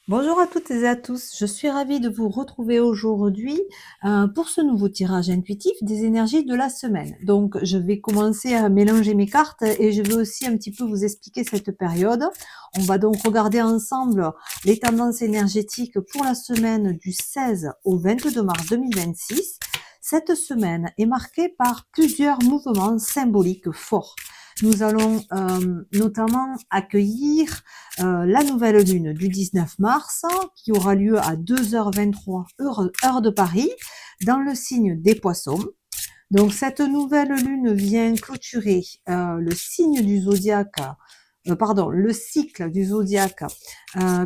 Bonjour à toutes et à tous, je suis ravie de vous retrouver aujourd'hui pour ce nouveau tirage intuitif des énergies de la semaine. Donc je vais commencer à mélanger mes cartes et je vais aussi un petit peu vous expliquer cette période. On va donc regarder ensemble les tendances énergétiques pour la semaine du 16 au 22 mars 2026. Cette semaine est marquée par plusieurs mouvements symboliques forts. Nous allons notamment accueillir la nouvelle lune du 19 mars qui aura lieu à 2h23 heure de Paris dans le signe des Poissons. Donc cette nouvelle lune vient clôturer le signe du zodiaque, pardon, le cycle du zodiaque,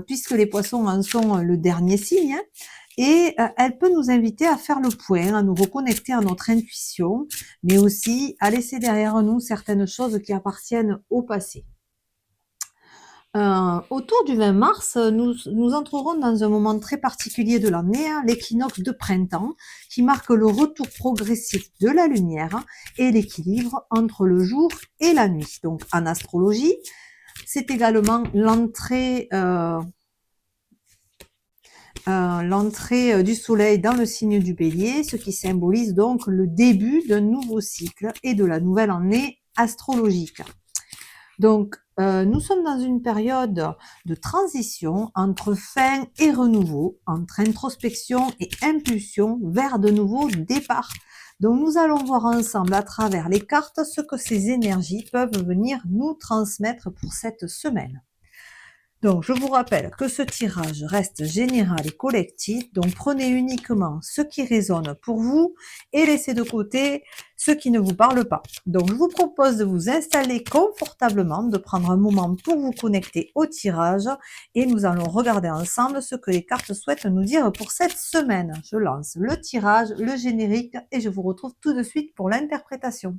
puisque les Poissons en sont le dernier signe. Hein, et elle peut nous inviter à faire le point, à nous reconnecter à notre intuition, mais aussi à laisser derrière nous certaines choses qui appartiennent au passé. Autour du 20 mars, nous entrerons dans un moment très particulier de l'année, hein, l'équinoxe de printemps, qui marque le retour progressif de la lumière et l'équilibre entre le jour et la nuit. Donc en astrologie, c'est également l'entrée du soleil dans le signe du bélier, ce qui symbolise donc le début d'un nouveau cycle et de la nouvelle année astrologique. Donc, nous sommes dans une période de transition entre fin et renouveau, entre introspection et impulsion vers de nouveaux départs. Donc, nous allons voir ensemble à travers les cartes ce que ces énergies peuvent venir nous transmettre pour cette semaine. Donc, je vous rappelle que ce tirage reste général et collectif, donc prenez uniquement ce qui résonne pour vous et laissez de côté ce qui ne vous parle pas. Donc, je vous propose de vous installer confortablement, de prendre un moment pour vous connecter au tirage et nous allons regarder ensemble ce que les cartes souhaitent nous dire pour cette semaine. Je lance le tirage, le générique et je vous retrouve tout de suite pour l'interprétation.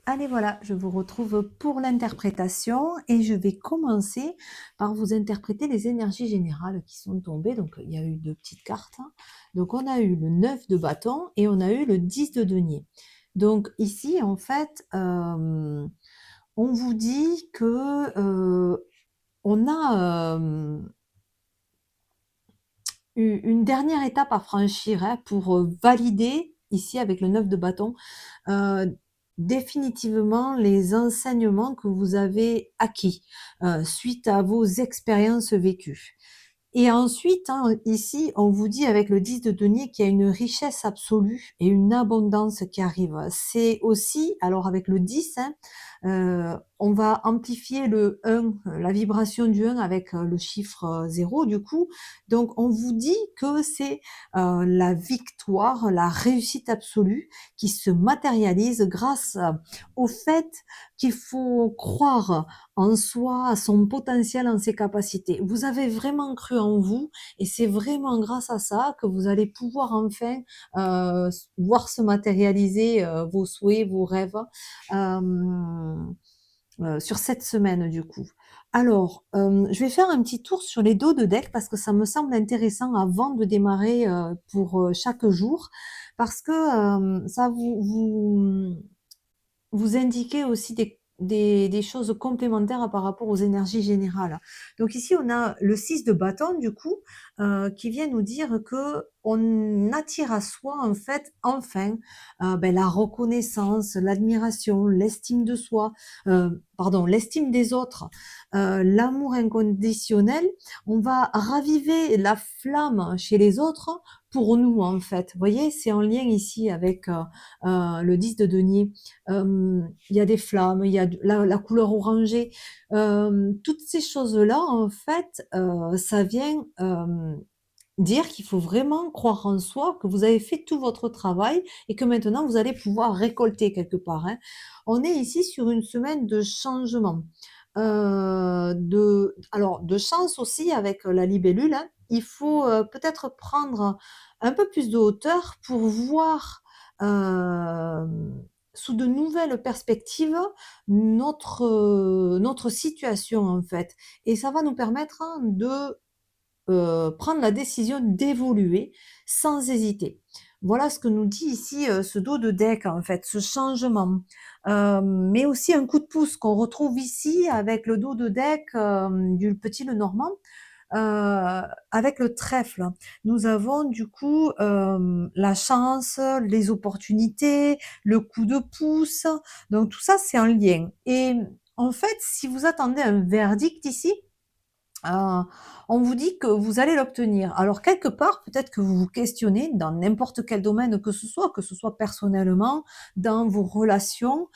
Allez, voilà, je vous retrouve pour l'interprétation et je vais commencer par vous interpréter les énergies générales qui sont tombées. Donc, il y a eu deux petites cartes. Hein. Donc, on a eu le 9 de bâton et on a eu le 10 de denier. Donc, ici, en fait, on vous dit que on a une dernière étape à franchir hein, pour valider, ici avec le 9 de bâton, euh, définitivement les enseignements que vous avez acquis suite à vos expériences vécues. Et ensuite, hein, ici, on vous dit avec le 10 de denier qu'il y a une richesse absolue et une abondance qui arrive. C'est aussi, alors avec le 10, hein, on va amplifier le 1, la vibration du 1 avec le chiffre 0 du coup. Donc on vous dit que c'est la victoire, la réussite absolue qui se matérialise grâce au fait qu'il faut croire en soi, à son potentiel, en ses capacités. Vous avez vraiment cru en vous et c'est vraiment grâce à ça que vous allez pouvoir enfin voir se matérialiser vos souhaits, vos rêves sur cette semaine du coup. Alors, je vais faire un petit tour sur les dos de deck parce que ça me semble intéressant avant de démarrer pour chaque jour parce que ça vous indiquez aussi des choses complémentaires par rapport aux énergies générales. Donc ici, on a le 6 de bâton, du coup, qui vient nous dire que on attire à soi, en fait, enfin, la reconnaissance, l'admiration, l'estime de soi, pardon, l'estime des autres, l'amour inconditionnel. On va raviver la flamme chez les autres pour nous, en fait. Vous voyez, c'est en lien ici avec le 10 de denier. Il y a des flammes, il y a la couleur orangée. Toutes ces choses-là, en fait, ça vient dire qu'il faut vraiment croire en soi, que vous avez fait tout votre travail et que maintenant vous allez pouvoir récolter quelque part. Hein. On est ici sur une semaine de changement. de chance aussi avec la libellule, hein. Il faut, peut-être prendre un peu plus de hauteur pour voir, sous de nouvelles perspectives notre situation, en fait, et ça va nous permettre, hein, de prendre la décision d'évoluer sans hésiter. Voilà ce que nous dit ici, ce dos de deck, en fait, ce changement. Mais aussi un coup de pouce qu'on retrouve ici avec le dos de deck, du petit Lenormand, avec le trèfle. Nous avons du coup, la chance, les opportunités, le coup de pouce, donc tout ça, c'est en lien, et en fait, si vous attendez un verdict ici, ah, on vous dit que vous allez l'obtenir. Alors quelque part, peut-être que vous vous questionnez dans n'importe quel domaine que ce soit personnellement, dans vos relations,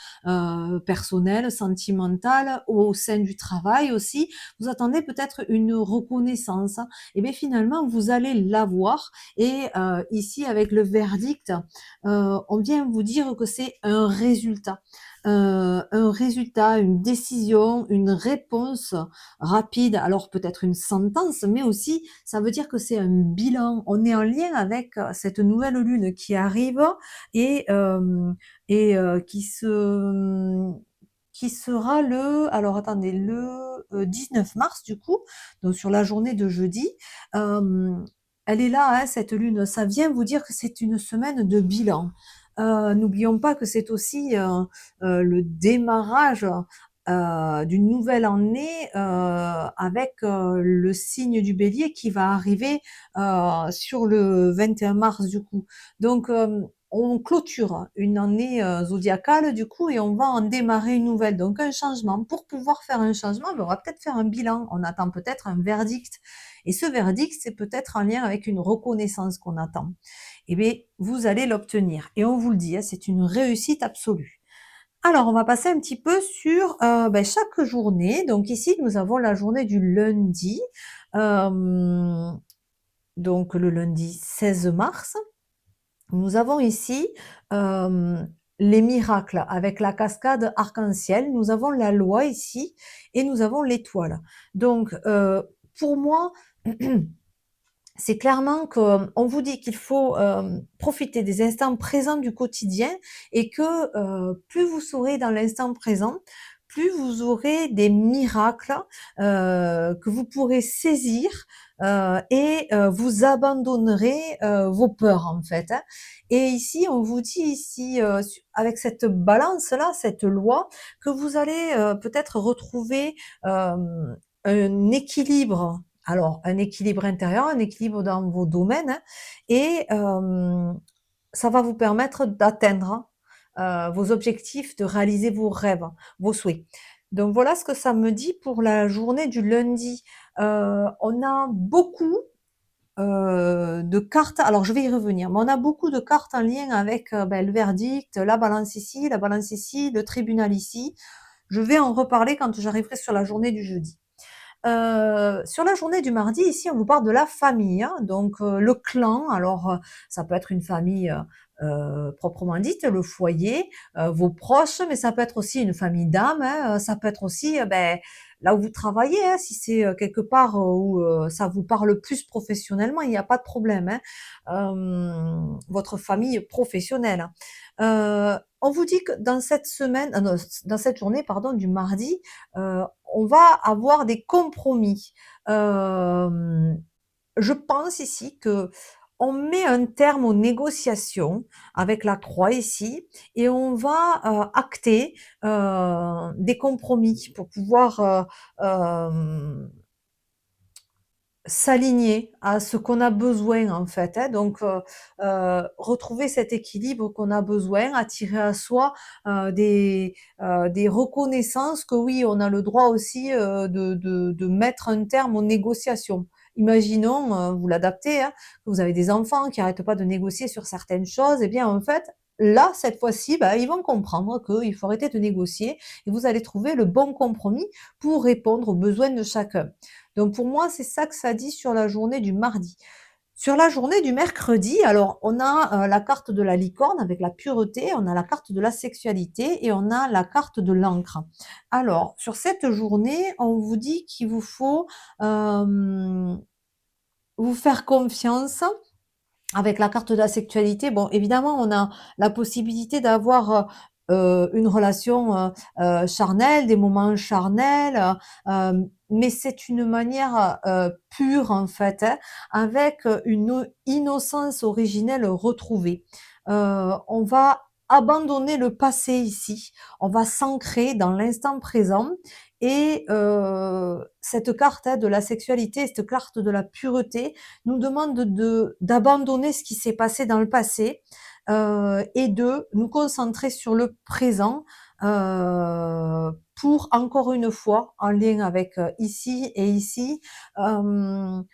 personnelles, sentimentales, au sein du travail aussi. Vous attendez peut-être une reconnaissance, et bien finalement vous allez l'avoir, et ici avec le verdict, on vient vous dire que c'est un résultat, une décision, une réponse rapide, alors peut-être une sentence, mais aussi ça veut dire que c'est un bilan. On est en lien avec, cette nouvelle lune qui arrive, et qui sera le, alors attendez, le, 19 mars du coup, donc sur la journée de jeudi. Hem, Elle est là, hein, cette lune, ça vient vous dire que c'est une semaine de bilan. N'oublions pas que c'est aussi, le démarrage, d'une nouvelle année, avec, le signe du Bélier qui va arriver, sur le 21 mars du coup. Donc, on clôture une année, zodiacale du coup, et on va en démarrer une nouvelle, donc un changement. Pour pouvoir faire un changement, ben, on va peut-être faire un bilan, on attend peut-être un verdict, et ce verdict, c'est peut-être en lien avec une reconnaissance qu'on attend. Eh bien, vous allez l'obtenir, et on vous le dit, hein, c'est une réussite absolue. Alors, on va passer un petit peu sur, chaque journée. Donc ici, nous avons la journée du lundi, hem, donc le lundi 16 mars. Nous avons ici, les miracles avec la cascade arc-en-ciel. Nous avons la loi ici, et nous avons l'étoile. Donc, pour moi, c'est clairement qu'on vous dit qu'il faut, profiter des instants présents du quotidien, et que, plus vous serez dans l'instant présent, plus vous aurez des miracles, que vous pourrez saisir, et vous abandonnerez, vos peurs, en fait, hein. Et ici, on vous dit ici, su avec cette balance-là, cette loi, que vous allez, peut-être retrouver, un équilibre, alors, un équilibre intérieur, un équilibre dans vos domaines, hein, et ça va vous permettre d'atteindre, vos objectifs, de réaliser vos rêves, vos souhaits. Donc voilà ce que ça me dit pour la journée du lundi. On a beaucoup, de cartes, alors je vais y revenir, mais on a beaucoup de cartes en lien avec, le verdict, la balance ici, le tribunal ici. Je vais en reparler quand j'arriverai sur la journée du jeudi. Sur la journée du mardi, ici, on vous parle de la famille, hein, donc le clan. Alors, ça peut être une famille, proprement dite, le foyer, vos proches, mais ça peut être aussi une famille d'âme, hein, ça peut être aussi, là où vous travaillez, hein, si c'est, quelque part, où, ça vous parle plus professionnellement, il n'y a pas de problème, hein. Votre famille professionnelle, hein. On vous dit que dans cette semaine, non, dans cette journée, pardon, du mardi, on va avoir des compromis. Hem, je pense ici que on met un terme aux négociations avec la croix ici, et on va, acter, des compromis pour pouvoir, s'aligner à ce qu'on a besoin, en fait, hein, donc retrouver cet équilibre qu'on a besoin, attirer à soi, des reconnaissances, que oui, on a le droit aussi, de mettre un terme aux négociations. Imaginons, vous l'adaptez, hein, que vous avez des enfants qui arrêtent pas de négocier sur certaines choses, et bien, en fait, là, cette fois-ci, bah, ils vont comprendre qu'il faut arrêter de négocier, et vous allez trouver le bon compromis pour répondre aux besoins de chacun. Donc pour moi, c'est ça que ça dit sur la journée du mardi. Sur la journée du mercredi, alors on a, la carte de la licorne avec la pureté, on a la carte de la sexualité et on a la carte de l'encre. Alors sur cette journée, on vous dit qu'il vous faut, hem, vous faire confiance. Avec la carte de la sexualité, bon, évidemment, on a la possibilité d'avoir, une relation, charnelle, des moments charnels, mais c'est une manière, pure, en fait, hein, avec, une innocence originelle retrouvée. On va abandonner le passé ici, on va s'ancrer dans l'instant présent et cette carte, hein, de la sexualité, cette carte de la pureté, nous demande d'abandonner ce qui s'est passé dans le passé, et de nous concentrer sur le présent, pour encore une fois, en lien avec, ici et ici, hem,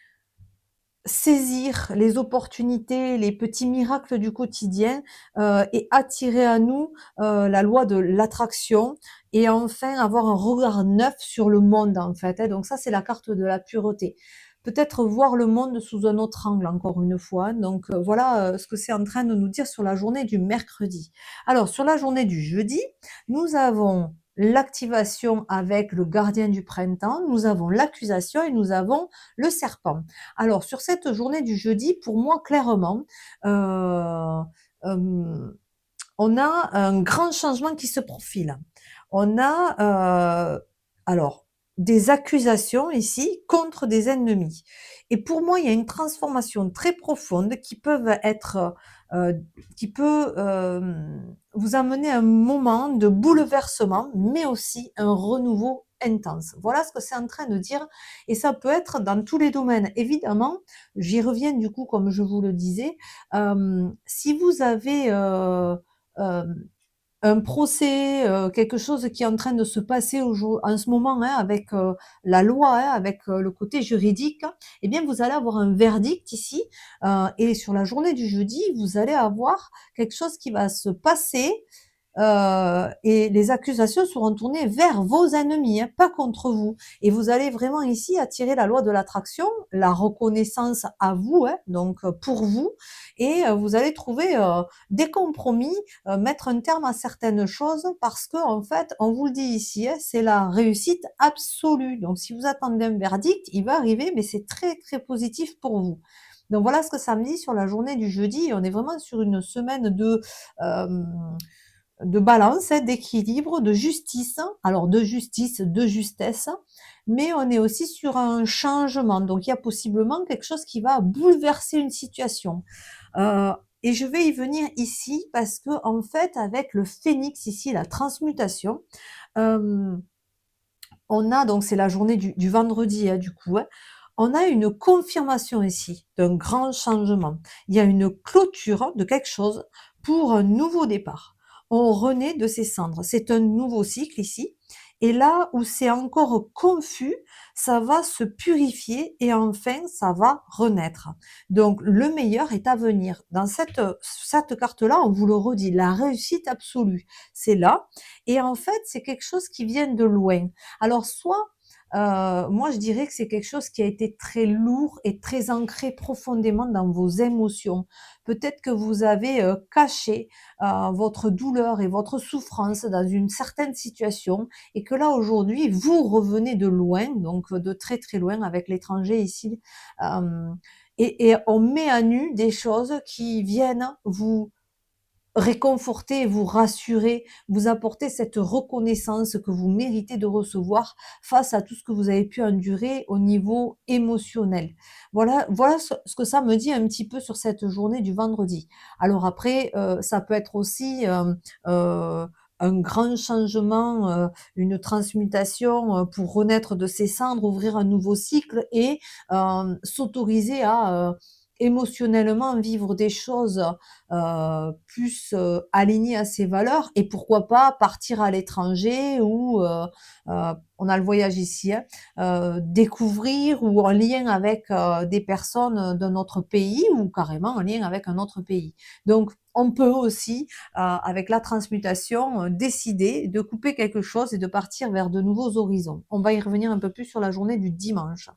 saisir les opportunités, les petits miracles du quotidien, et attirer à nous, la loi de l'attraction et enfin avoir un regard neuf sur le monde, en fait, hein. Donc ça, c'est la carte de la pureté. Peut-être voir le monde sous un autre angle, encore une fois, hein. Donc, voilà, ce que c'est en train de nous dire sur la journée du mercredi. Alors sur la journée du jeudi, nous avons l'activation avec le gardien du printemps, nous avons l'accusation et nous avons le serpent. Alors sur cette journée du jeudi, pour moi clairement, heu, hem, on a un grand changement qui se profile. On a, alors des accusations ici contre des ennemis et pour moi, il y a une transformation très profonde qui peuvent être, qui peut, vous amener un moment de bouleversement, mais aussi un renouveau intense. Voilà ce que c'est en train de dire et ça peut être dans tous les domaines. Évidemment, j'y reviens du coup comme je vous le disais, si vous avez, hem un procès, quelque chose qui est en train de se passer en ce moment, hein, avec, la loi, hein, avec, le côté juridique, eh bien, vous allez avoir un verdict ici, et sur la journée du jeudi, vous allez avoir quelque chose qui va se passer, et les accusations seront tournées vers vos ennemis, hein, pas contre vous. Et vous allez vraiment ici attirer la loi de l'attraction, la reconnaissance à vous, hein, donc pour vous, et vous allez trouver des compromis, mettre un terme à certaines choses parce que en fait, on vous le dit ici, hein, c'est la réussite absolue. Donc si vous attendez un verdict, il va arriver, mais c'est très très positif pour vous. Donc voilà ce que ça me dit sur la journée du jeudi. On est vraiment sur une semaine euh, de balance, hein, d'équilibre, de justice. Alors de justice, de justesse, mais on est aussi sur un changement. Donc il y a possiblement quelque chose qui va bouleverser une situation. Heu et je vais y venir ici parce que en fait, avec le phénix ici, la transmutation, hem, on a donc c'est la journée du vendredi, hein, du coup, hein. On a une confirmation ici d'un grand changement. Il y a une clôture de quelque chose pour un nouveau départ. On renaît de ses cendres. C'est un nouveau cycle ici et là où c'est encore confus, ça va se purifier et enfin ça va renaître. Donc le meilleur est à venir. Dans cette carte-là, on vous le redit, la réussite absolue, c'est là et en fait, c'est quelque chose qui vient de loin. Alors soit, moi je dirais que c'est quelque chose qui a été très lourd et très ancré profondément dans vos émotions. Peut-être que vous avez, caché, votre douleur et votre souffrance dans une certaine situation et que là aujourd'hui vous revenez de loin, donc de très, très loin avec l'étranger ici, hem et on met à nu des choses qui viennent vous réconforter, vous rassurer, vous apporter cette reconnaissance que vous méritez de recevoir face à tout ce que vous avez pu endurer au niveau émotionnel. Voilà ce que ça me dit un petit peu sur cette journée du vendredi. Alors après, ça peut être aussi, un grand changement, une transmutation, pour renaître de ses cendres, ouvrir un nouveau cycle et s'autoriser à, émotionnellement vivre des choses plus, aligné à ses valeurs et pourquoi pas partir à l'étranger ou, on a le voyage ici, hein, découvrir ou en lien avec, des personnes, d'un autre pays ou carrément en lien avec un autre pays. Donc on peut aussi, avec la transmutation, décider de couper quelque chose et de partir vers de nouveaux horizons. On va y revenir un peu plus sur la journée du dimanche.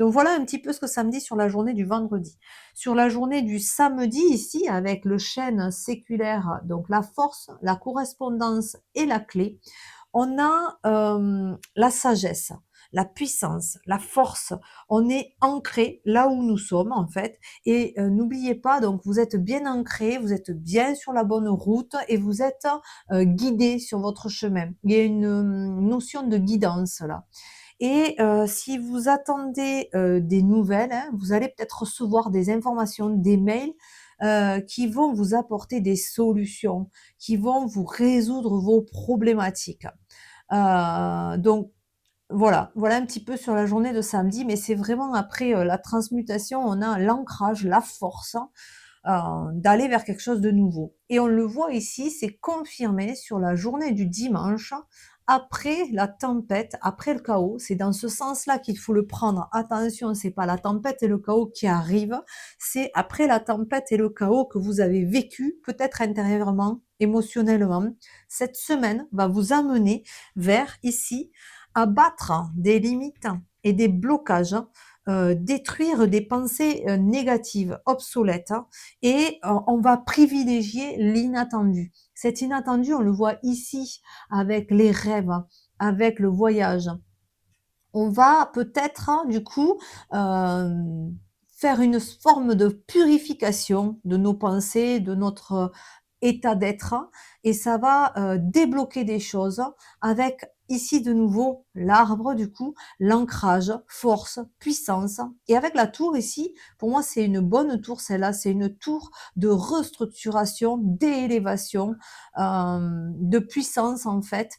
Donc voilà un petit peu ce que ça me dit sur la journée du vendredi. Sur la journée du samedi ici, avec le chêne séculaire, donc la force, la correspondance et la clé, on a la sagesse, la puissance, la force. On est ancré là où nous sommes en fait. Et n'oubliez pas, donc vous êtes bien ancré, vous êtes bien sur la bonne route et vous êtes guidé sur votre chemin. Il y a une notion de guidance là. Et si vous attendez des nouvelles, hein, vous allez peut-être recevoir des informations, des mails qui vont vous apporter des solutions, qui vont vous résoudre vos problématiques. Donc voilà, voilà un petit peu sur la journée de samedi, mais c'est vraiment après la transmutation, on a l'ancrage, la force d'aller vers quelque chose de nouveau. Et on le voit ici, c'est confirmé sur la journée du dimanche, après la tempête, après le chaos. C'est dans ce sens-là qu'il faut le prendre. Attention, c'est pas la tempête et le chaos qui arrivent, c'est après la tempête et le chaos que vous avez vécu, peut-être intérieurement, émotionnellement. Cette semaine va vous amener vers ici à battre des limites et des blocages, détruire des pensées négatives, obsolètes, et on va privilégier l'inattendu. Cet inattendu, on le voit ici avec les rêves, avec le voyage. On va peut-être, hein, du coup, faire une forme de purification de nos pensées, de notre état d'être, et ça va débloquer des choses avec ici de nouveau l'arbre, du coup, l'ancrage, force, puissance. Et avec la tour ici, pour moi, c'est une bonne tour, celle-là, c'est une tour de restructuration, d'élévation, de puissance en fait,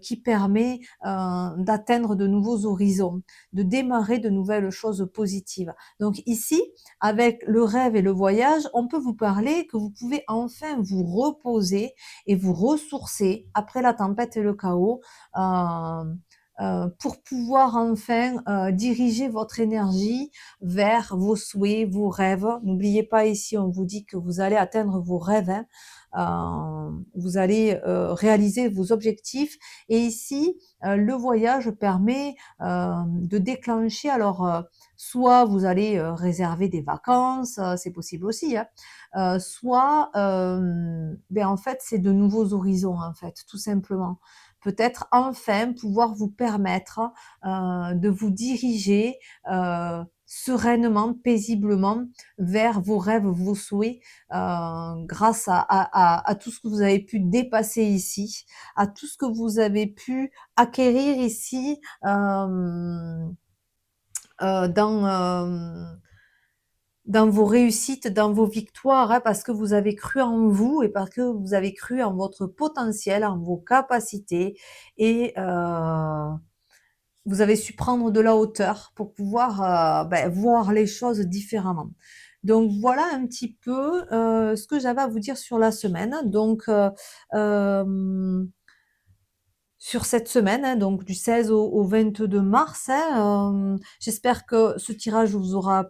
qui permet d'atteindre de nouveaux horizons, de démarrer de nouvelles choses positives. Donc ici, avec le rêve et le voyage, on peut vous parler que vous pouvez enfin vous reposer et vous ressourcer après la tempête et le chaos. euh, pour pouvoir enfin diriger votre énergie vers vos souhaits, vos rêves. N'oubliez pas ici, on vous dit que vous allez atteindre vos rêves, hein. Vous allez réaliser vos objectifs. Et ici, le voyage permet de déclencher. Alors, soit vous allez réserver des vacances, c'est possible aussi, hein. Soit, ben en fait, c'est de nouveaux horizons, en fait, tout simplement. Peut-être enfin pouvoir vous permettre de vous diriger sereinement, paisiblement vers vos rêves, vos souhaits, grâce à tout ce que vous avez pu dépasser ici, à tout ce que vous avez pu acquérir ici dans, dans vos réussites, dans vos victoires, hein, parce que vous avez cru en vous et parce que vous avez cru en votre potentiel, en vos capacités, et vous avez su prendre de la hauteur pour pouvoir voir les choses différemment. Donc voilà un petit peu ce que j'avais à vous dire sur la semaine. Donc sur cette semaine, hein, donc du 16 au 22 mars, hein, j'espère que ce tirage vous aura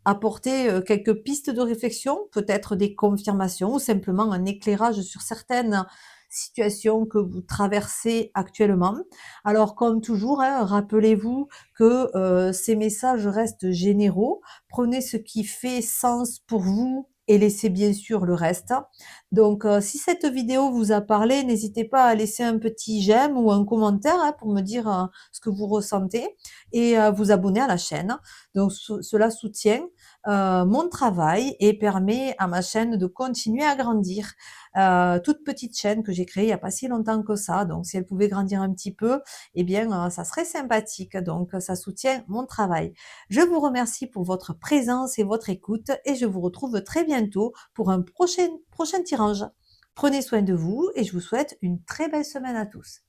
apporté quelques pistes de réflexion, peut-être des confirmations ou simplement un éclairage sur certaines situations que vous traversez actuellement. Alors comme toujours, hein, rappelez-vous que ces messages restent généraux. Prenez ce qui fait sens pour vous et laissez bien sûr le reste. Donc si cette vidéo vous a parlé, n'hésitez pas à laisser un petit j'aime ou un commentaire, hein, pour me dire ce que vous ressentez, et vous abonner à la chaîne. Donc cela soutient mon travail et permet à ma chaîne de continuer à grandir. Toute petite chaîne que j'ai créée il n'y a pas si longtemps que ça, donc si elle pouvait grandir un petit peu, eh bien ça serait sympathique. Donc ça soutient mon travail. Je vous remercie pour votre présence et votre écoute, et je vous retrouve très bientôt pour un prochain tirage. Prenez soin de vous et je vous souhaite une très belle semaine à tous.